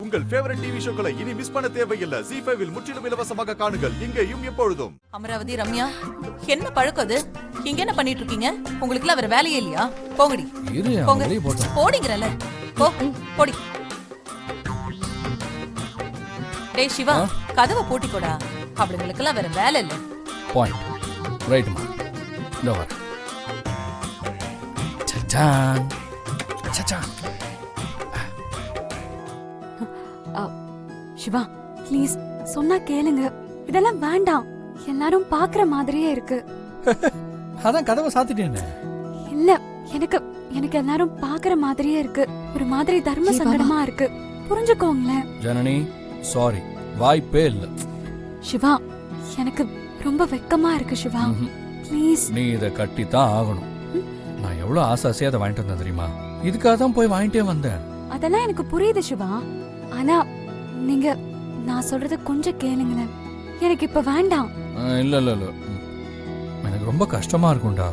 உங்கள் favourite TV ஷோக்களை இனி miss பண்ண தேவையில்லை. ZEE5 இல் முற்றிலும் இலவசமாக காணுங்கள். இங்கேயும் எப்பொழுதும். அமராவதி, ரம்யா, என்ன பழக்கம் அது? இங்க என்ன பண்ணிட்டு இருக்கீங்க? உங்களுக்கு எல்லாம் வேற வேலையே இல்லையா? போங்கடி. போங்க. போடிங்கறல. போ, போடி. டேய் சிவா, கதவை பூட்டிக்கோடா. அவங்களுக்கு எல்லாம் வேற வேலை இல்ல. பாயிண்ட். ரைட்மா. இதோ வர. சச்சான். சச்சான். சிவா, ப்ளீஸ் சொன்னா கேளுங்க. இதெல்லாம் வேண்டாம். எல்லாரும் பாக்குற மாதிரியே இருக்கு. அதான் கதவை சாத்திட்டேனே. இல்ல, எனக்கு எல்லாரும் பாக்குற மாதிரியே இருக்கு. ஒரு மாதிரி தர்ம சங்கடமா இருக்கு. புரிஞ்சுக்கோங்களேன். ஜனனி, சாரி, வாய்ப்பே இல்ல. சிவா, எனக்கு ரொம்ப வெக்கமா இருக்கு சிவா. ப்ளீஸ். நீ இத கட்டித்தான் ஆகணும். நான் எவ்வளவு ஆசையா அதை வாங்கிட்டு வந்தேன் தெரியுமா? இதுக்காக தான் போய் வாங்கிட்டே வந்தேன். அதெல்லாம் எனக்கு புரியுது சிவா. ஆனா நீங்க நான் சொல்றத கொஞ்சம் கேளுங்களேன். எனக்கு இப்ப வேண்டாம். இல்ல இல்ல இல்ல, எனக்கு ரொம்ப கஷ்டமா இருக்கும்டா.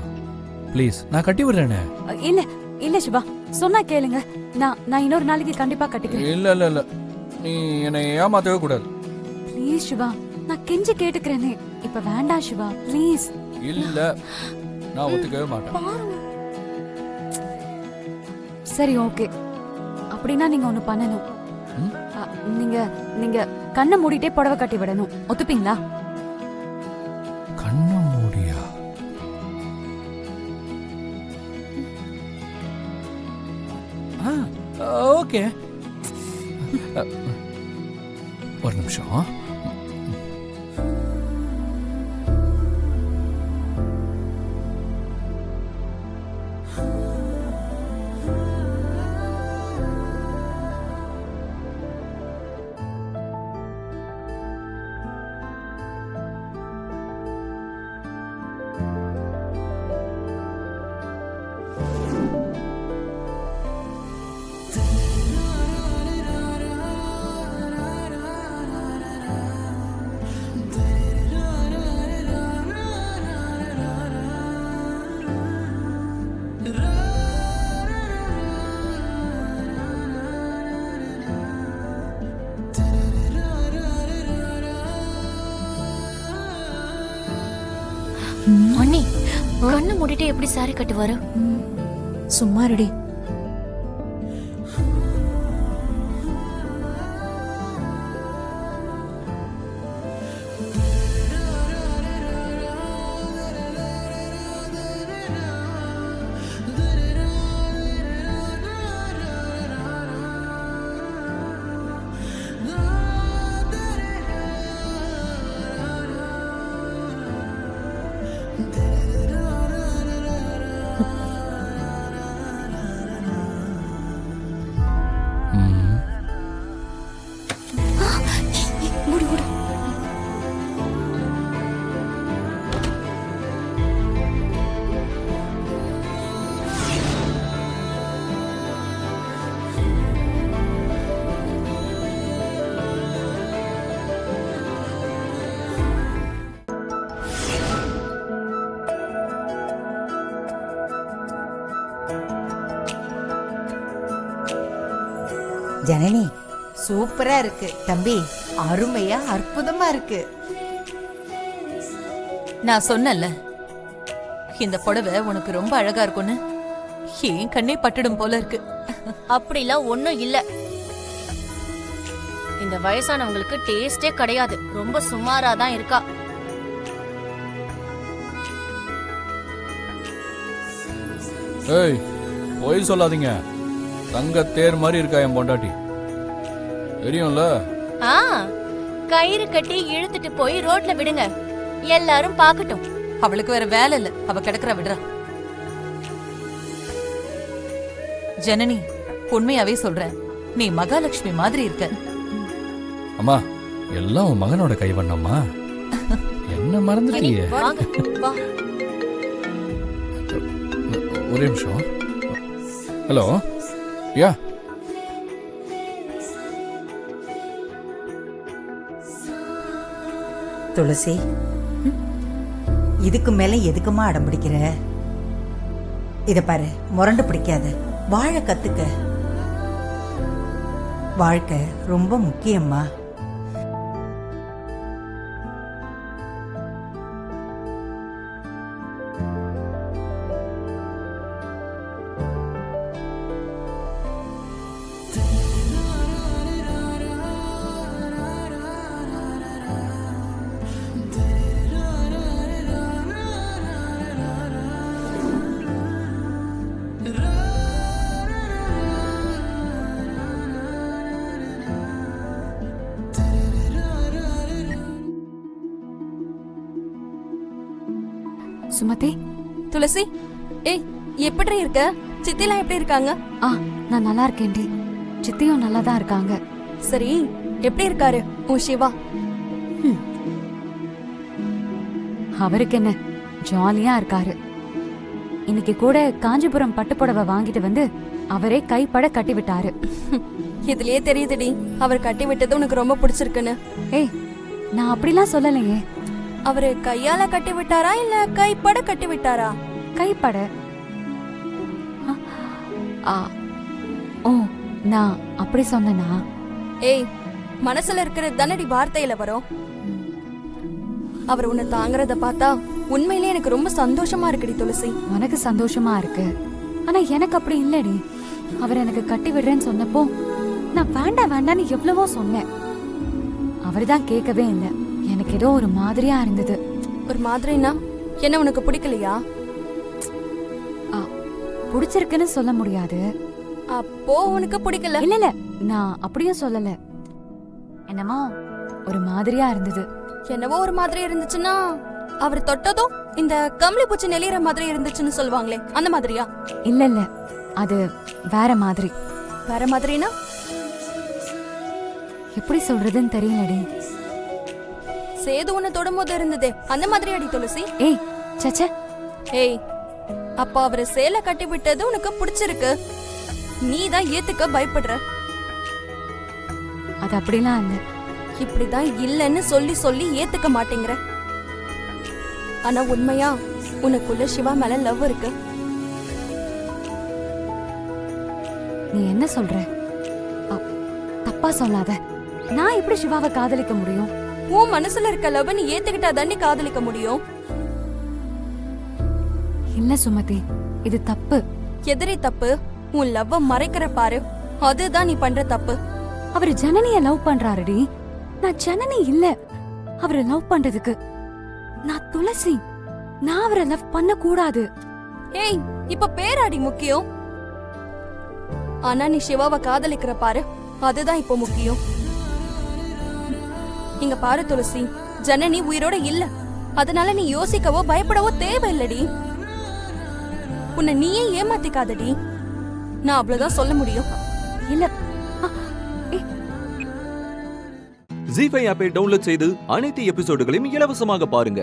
ப்ளீஸ், நான் கட்டி விடுறேனே. இல்ல இல்ல சிவா, சொன்னா கேளுங்க. நான் இன்னொரு நாளைக்கு கண்டிப்பா கட்டிக்கிறேன். இல்ல இல்ல இல்ல, நீ என்னை ஏமாத்தவே கூடாது. ப்ளீஸ் சிவா, நான் கெஞ்சி கேட்டுக்கிறேனே. இப்ப வேண்டாம் சிவா, ப்ளீஸ். இல்ல, நான் ஒத்துக்கவே மாட்டேன். சரி, ஓகே. அப்படின்னா நீங்க ஒண்ணு பண்ணணும். நீங்க கண்ணை மூடிட்டே புடவை கட்டி விடணும். ஒத்துப்பீங்களா? கண்ணை மூடியா? ஓகே. ஒரு நிமிஷம். அண்ணி, கண்ணு மூடிட்டு எப்படி சாரி கட்டுவாரு? சும்மா ரெடி. ஜனனி, சூப்பரா இருக்கு தம்பி. அருமையா அற்புதமா இருக்கு. நான் சொன்னல, இந்த புடவை உனக்கு ரொம்ப அழகா இருக்கும்னு. ஏன் கண்ணே பட்டுடும் போல இருக்கு. அப்படிலாம் ஒண்ணும் இல்ல. இந்த வயசானவங்களுக்கு டேஸ்டே கிடையாது. ரொம்ப சுமாரா தான் இருக்கா. ஏய், போய் சொல்லாதீங்க. தங்க தேர் மாதிரி இருக்கா என் பொண்டாட்டி, தெரியும்ல? கயிறு கட்டி இழுத்துட்டு போய் ரோட்ல விடுங்க, எல்லாரும் பாக்கட்டும். அவளுக்கு வேற வேலை இல்ல, அவ கிடக்குற விடுறா. ஜனனி, உண்மையாவே சொல்றேன், நீ மகாலட்சுமி மாதிரி இருக்க. அம்மா, எல்லாம் உன் மகனோட கைவண்ணம்மா. என்ன மறந்துட்டியே? ஒரே நிமிஷம். ஹலோ, யா. துளசி, இதுக்கு மேல எதுக்குமா அடம் பிடிக்கிற? இத பாரு, முரண்டு பிடிக்காத, வாழ கத்துக்க. வாழ்க்கை ரொம்ப முக்கியம்மா. சுமதி, துளசி, ஏய் எப்படி இருக்க? சித்திலாம் எப்படி இருக்காங்க? நான் நல்லா இருக்கேன்டி. சித்தியும் நல்லா தான் இருக்காங்க. சரி, எப்படி இருக்காரு உன் சிவா? அவருக்கு என்ன, ஜாலியா இருக்காரு. இன்னைக்கு கூட காஞ்சிபுரம் பட்டுப்புடவை வாங்கிட்டு வந்து அவரே கைப்பட கட்டி விட்டாரு. இதுலயே தெரியுதுடி அவர் கட்டி விட்டது உனக்கு ரொம்ப பிடிச்சிருக்குன்னு. ஏய், நான் அப்படிலாம் சொல்லலையே. அவரு கையால கட்டி விட்டாரா இல்ல கைப்பட கட்டி விட்டாரா? கைப்பட. ஓ, நான் அப்படி சொன்னனா? ஏய், மனசுல இருக்கிறது தானடி வார்த்தையில வரும். அவர் உன்னை தாங்குறத பார்த்தா உண்மையிலே எனக்கு ரொம்ப சந்தோஷமா இருக்குடி துளசி. உனக்கு சந்தோஷமா இருக்கு, ஆனா எனக்கு அப்படி இல்லடி. அவர் எனக்கு கட்டி விடுறேன்னு சொன்னப்போ நான் வேண்டாம் வேண்டான்னு எவ்வளவோ சொன்னேன். அவர்தான் கேட்கவே இல்லை. எனக்கு ஏதோ ஒரு மாதிரியா இருந்தது. ஒரு மாதிரினா என்ன, உனக்கு பிடிக்கலையா? பிடிச்சிருக்குன்னு சொல்ல முடியாது. அப்போ உனக்கு பிடிக்கல? இல்ல இல்ல, நான் அப்படியும் சொல்லல. என்னமோ ஒரு மாதிரியா இருந்தது. என்னவோ ஒரு மாதிரி இருந்துச்சுன்னா அவர் தொட்டதும் இந்த கம்பளி பூச்சி நெளிற மாதிரி இருந்துச்சுன்னு சொல்லுவாங்களே, அந்த மாதிரியா? இல்ல இல்ல, அது வேற மாதிரி. வேற மாதிரினா எப்படி சொல்றதுன்னு தெரியலடி. சேது உன்னை தொடும்போது இருந்ததே அந்த மாதிரி அடி துளசி. ஏய் சச்ச. ஏய், அப்ப அவரு சேலை கட்டி விட்டது உனக்கு பிடிச்சிருக்கு, நீ தான் ஏத்துக்க பயப்படுற. அது அப்படிலாம் இல்ல. இப்படிதான் இல்லன்னு சொல்லி சொல்லி ஏத்துக்க மாட்டேங்கிற. ஆனா உண்மையா உனக்குள்ள சிவா மேல லவ் இருக்கு. நீ என்ன சொல்ற? தப்பா சொல்லாத. நான் எப்படி சிவாவை காதலிக்க முடியும்? உன் மனசுல இருக்க லவ் நீ ஏத்துக்கிட்டா தானே காதலிக்க முடியும். இல்ல சுமதி, இது தப்பு. எதிரி தப்பு? உன் லவ்வ மறைக்கிற பாரு, அதுதான் நீ பண்ற தப்பு. அவரு ஜனனிய லவ் பண்றாருடி. நான் ஜனனி இல்ல அவரை லவ் பண்றதுக்கு. நான் துளசி. நான் அவரை லவ் பண்ண கூடாது. ஏய், இப்ப பேராடி முக்கியம். ஆனா நீ சிவாவை காதலிக்கிற பாரு, அதுதான் இப்போ முக்கியம். இங்க பாரு துளசி, ஜனனி உயிரோட இல்ல. அதனால நீ யோசிக்கவோ பயப்படவோ தேவையில்லடி. உன்னை நீயே ஏமாத்திக்காதடி. நான் அவ்வளவுதான் சொல்ல முடியும். இல்ல. ஜீ5 ஆப்பை டவுன்லோட் செய்து அனைத்து எபிசோடுகளையும் இலவசமாக பாருங்க.